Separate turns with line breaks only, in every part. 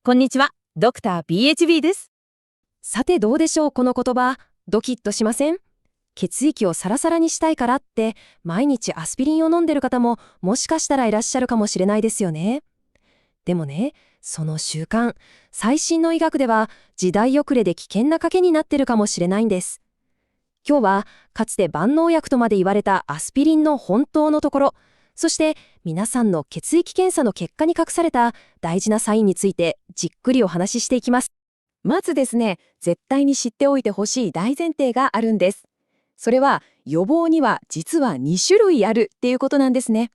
こんにちは、ドクター BHB です。
さてどうでしょうこの言葉、ドキッとしません？血液をサラサラにしたいからって、毎日アスピリンを飲んでる方ももしかしたらいらっしゃるかもしれないですよね。でもね、その習慣、最新の医学では時代遅れで危険な賭けになってるかもしれないんです。今日は、かつて万能薬とまで言われたアスピリンの本当のところ、そして皆さんの血液検査の結果に隠された大事なサインについてじっくりお話ししていきます。
まずですね、絶対に知っておいてほしい大前提があるんです。それは、予防には実は2種類あるっていうことなんですね。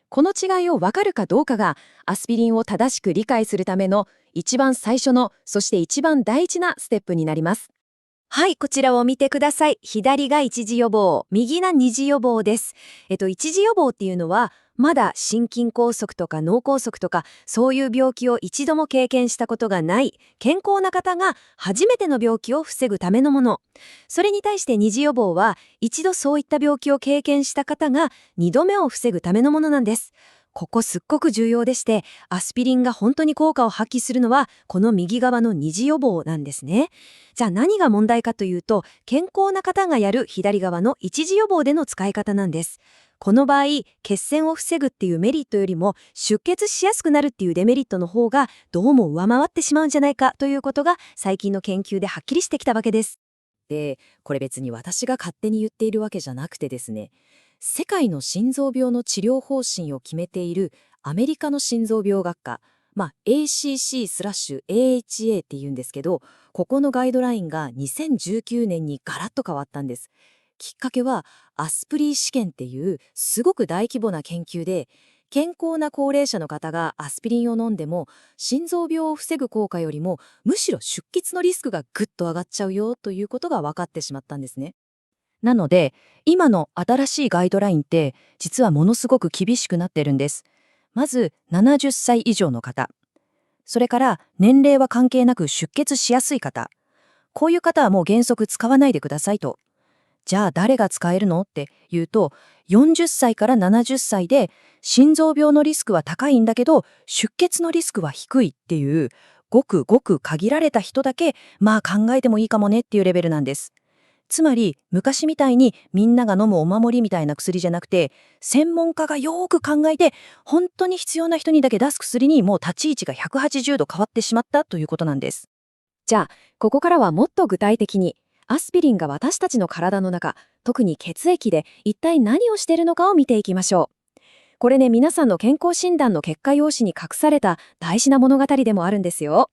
この違いをわかるかどうかが、アスピリンを正しく理解するための一番最初の、そして一番大事なステップになります。はい、こちらを見てください。左が一次予防、右が二次予防です。一次予防っていうのは、まだ心筋梗塞とか脳梗塞とか、そういう病気を一度も経験したことがない、健康な方が初めての病気を防ぐためのもの。それに対して二次予防は、一度そういった病気を経験した方が二度目を防ぐためのものなんです。ここすっごく重要でして、アスピリンが本当に効果を発揮するのは、この右側の二次予防なんですね。じゃあ何が問題かというと、健康な方がやる左側の一次予防での使い方なんです。この場合、血栓を防ぐっていうメリットよりも、出血しやすくなるっていうデメリットの方がどうも上回ってしまうんじゃないかということが最近の研究ではっきりしてきたわけです。
で、これ別に私が勝手に言っているわけじゃなくてですね、世界の心臓病の治療方針を決めているアメリカの心臓病学会、ACC/AHA って言うんですけど、ここのガイドラインが2019年にガラッと変わったんです。きっかけはアスプリー試験っていうすごく大規模な研究で、健康な高齢者の方がアスピリンを飲んでも心臓病を防ぐ効果よりもむしろ出血のリスクがぐっと上がっちゃうよということが分かってしまったんですね。なので今の新しいガイドラインって実はものすごく厳しくなってるんです。まず70歳以上の方、それから年齢は関係なく出血しやすい方、こういう方はもう原則使わないでくださいと。じゃあ誰が使えるのっていうと、40歳から70歳で心臓病のリスクは高いんだけど出血のリスクは低いっていう、ごくごく限られた人だけ考えてもいいかもねっていうレベルなんです。つまり昔みたいにみんなが飲むお守りみたいな薬じゃなくて、専門家がよーく考えて本当に必要な人にだけ出す薬にもう立ち位置が180度変わってしまったということなんです。
じゃあ、ここからはもっと具体的に、アスピリンが私たちの体の中、特に血液で一体何をしているのかを見ていきましょう。これね、皆さんの健康診断の結果用紙に隠された大事な物語でもあるんですよ。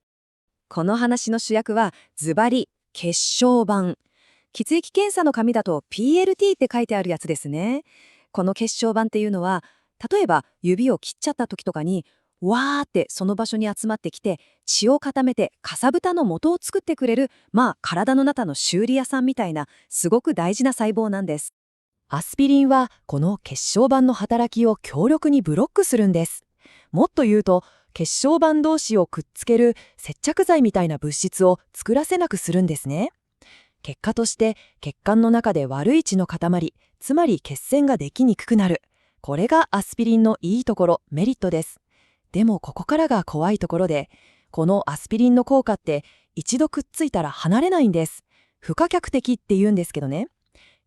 この話の主役は、ズバリ、血小板。血液検査の紙だと PLT って書いてあるやつですね。この血小板っていうのは、例えば指を切っちゃった時とかに、わーってその場所に集まってきて、血を固めてかさぶたの元を作ってくれる、体の中の修理屋さんみたいな、すごく大事な細胞なんです。
アスピリンはこの血小板の働きを強力にブロックするんです。もっと言うと、血小板同士をくっつける接着剤みたいな物質を作らせなくするんですね。結果として血管の中で悪い血の塊、つまり血栓ができにくくなる。これがアスピリンのいいところ、メリットです。でもここからが怖いところで、このアスピリンの効果って一度くっついたら離れないんです。不可逆的って言うんですけどね。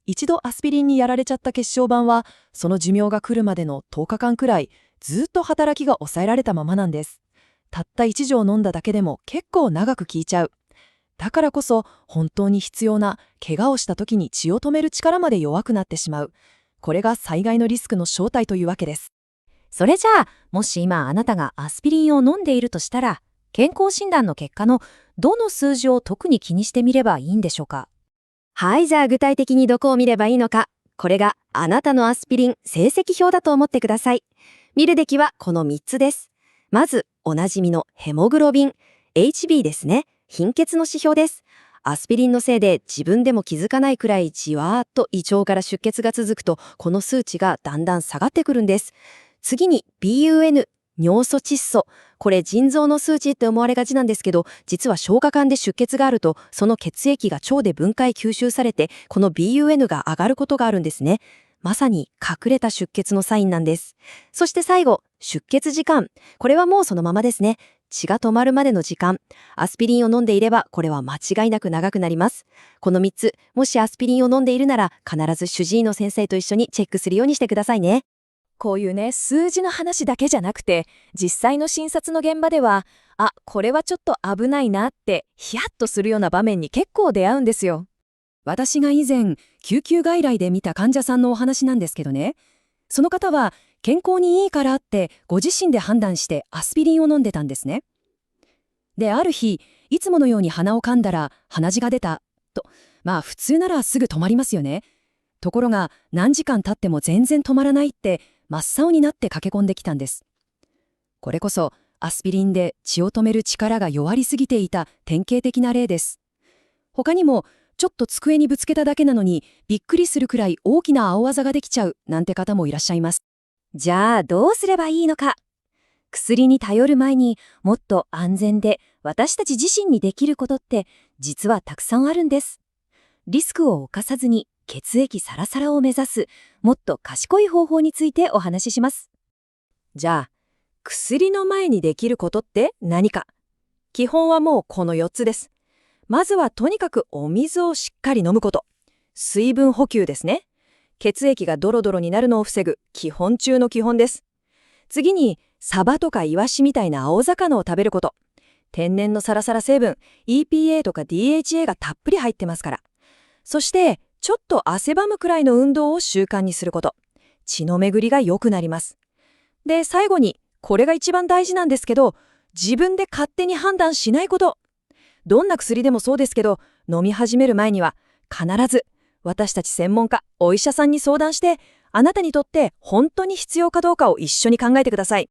一度アスピリンにやられちゃった血小板は、その寿命が来るまでの10日間くらい、ずっと働きが抑えられたままなんです。たった1錠飲んだだけでも結構長く効いちゃう。だからこそ本当に必要な怪我をした時に血を止める力まで弱くなってしまう。これが災害のリスクの正体というわけです。
それじゃあ、もし今あなたがアスピリンを飲んでいるとしたら、健康診断の結果のどの数字を特に気にしてみればいいんでしょうか？はい、じゃあ具体的にどこを見ればいいのか。これがあなたのアスピリン成績表だと思ってください。見るべきはこの3つです。まず、おなじみのヘモグロビン、HB ですね。貧血の指標です。アスピリンのせいで自分でも気づかないくらいじわーっと胃腸から出血が続くと、この数値がだんだん下がってくるんです。次に BUN、尿素窒素。これ腎臓の数値って思われがちなんですけど、実は消化管で出血があると、その血液が腸で分解吸収されて、この BUN が上がることがあるんですね。
まさに隠れた出血のサインなんです。そして最後、出血時間。これはもうそのままですね。血が止まるまでの時間。アスピリンを飲んでいれば、これは間違いなく長くなります。この3つ、もしアスピリンを飲んでいるなら、必ず主治医の先生と一緒にチェックするようにしてくださいね。
こういうね、数字の話だけじゃなくて、実際の診察の現場では、これはちょっと危ないなってヒヤッとするような場面に結構出会うんですよ。私が以前、救急外来で見た患者さんのお話なんですけどね、その方は健康にいいからってご自身で判断してアスピリンを飲んでたんですね。で、ある日、いつものように鼻を噛んだら鼻血が出たと、普通ならすぐ止まりますよね。ところが何時間経っても全然止まらないって真っ青になって駆け込んできたんです。これこそアスピリンで血を止める力が弱りすぎていた典型的な例です。他にもちょっと机にぶつけただけなのにびっくりするくらい大きな青あざができちゃうなんて方もいらっしゃいます。
じゃあどうすればいいのか。薬に頼る前にもっと安全で私たち自身にできることって実はたくさんあるんです。リスクを冒さずに血液サラサラを目指すもっと賢い方法についてお話しします。
じゃあ、薬の前にできることって何か。基本はもうこの4つです。まずはとにかくお水をしっかり飲むこと。水分補給ですね。血液がドロドロになるのを防ぐ基本中の基本です。次に、サバとかイワシみたいな青魚を食べること。天然のサラサラ成分、EPA とか DHA がたっぷり入ってますから。そして、ちょっと汗ばむくらいの運動を習慣にすること。血の巡りが良くなります。で、最後に、これが一番大事なんですけど、自分で勝手に判断しないこと。どんな薬でもそうですけど、飲み始める前には、必ず、私たち専門家、お医者さんに相談して、あなたにとって本当に必要かどうかを一緒に考えてください。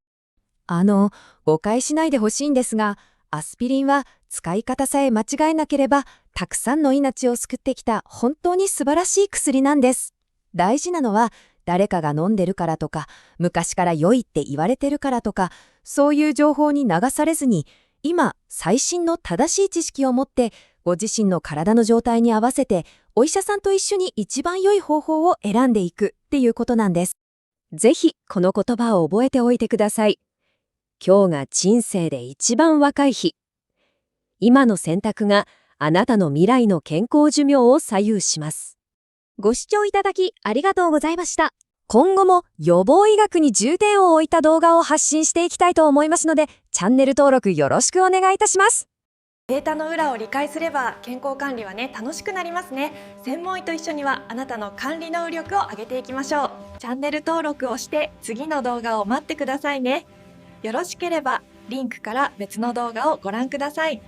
誤解しないでほしいんですが、アスピリンは使い方さえ間違えなければ、たくさんの命を救ってきた本当に素晴らしい薬なんです。大事なのは、誰かが飲んでるからとか、昔から良いって言われてるからとか、そういう情報に流されずに、今、最新の正しい知識を持って、ご自身の体の状態に合わせて、お医者さんと一緒に一番良い方法を選んでいくっていうことなんです。
ぜひ、この言葉を覚えておいてください。今日が人生で一番若い日。今の選択があなたの未来の健康寿命を左右します。
ご視聴いただきありがとうございました。今後も予防医学に重点を置いた動画を発信していきたいと思いますので、チャンネル登録よろしくお願いいたします。
データの裏を理解すれば健康管理はね、楽しくなりますね。専門医と一緒にはあなたの管理能力を上げていきましょう。チャンネル登録をして次の動画を待ってくださいね。よろしければリンクから別の動画をご覧ください。